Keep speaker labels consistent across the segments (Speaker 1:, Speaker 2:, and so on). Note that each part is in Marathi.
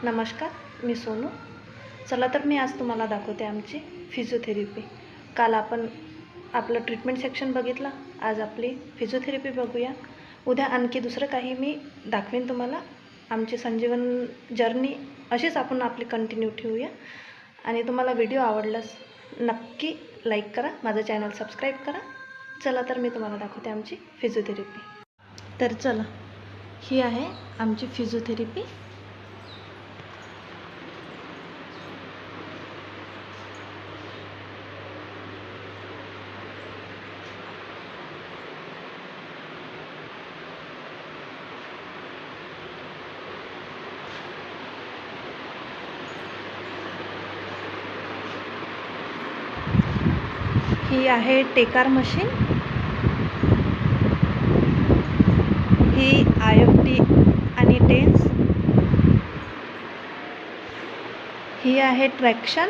Speaker 1: नमस्कार, मी सोनू. चला तर मी आज तुम्हाला दाखवते आमची फिजिओथेरपी. काल आपण आपलं ट्रीटमेंट सेक्शन बघितलं, आज आपली फिजिओथेरपी बघूया. उद्या आणखी दुसरं काही मी दाखवेन तुम्हाला. आमची संजीवन जर्नी अशीच आपण आपली कंटिन्यू ठेवूया. आणि तुम्हाला व्हिडिओ फिजिओ नक्की लाईक करा, माझं चॅनल सबस्क्राईब करा. चला तर मी तुम्हाला दाखवते आमची फिजिओथेरपी. तर चला, ही आहे आमची फिजिओथेरपी. ही आहे टेकार मशीन. ही IFT आणि टेन्स. ही आहे ट्रॅक्शन.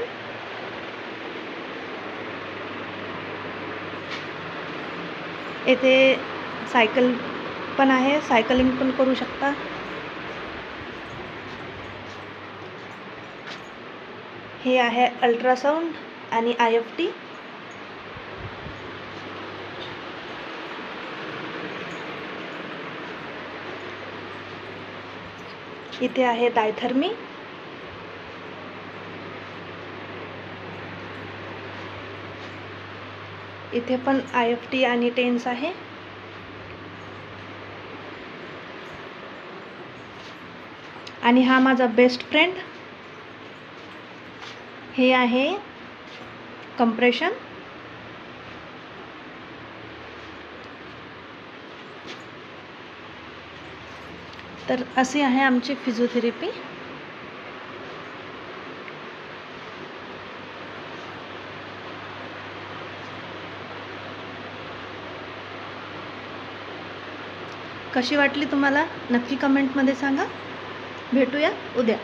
Speaker 1: येथे सायकल पण आहे, सायकलिंग पण करू शकता. हे आहे अल्ट्रासाउंड आणि IFT. इथे आहे डायथर्मी. इथे पण IFT आणि टेन्स आहे. आणि हा माझा बेस्ट फ्रेंड. हे आहे कंप्रेशन. तर अशी आहे आमची फिजिओथेरपी. कशी वाटली तुम्हाला नक्की कमेंटमध्ये सांगा. भेटूया उद्या.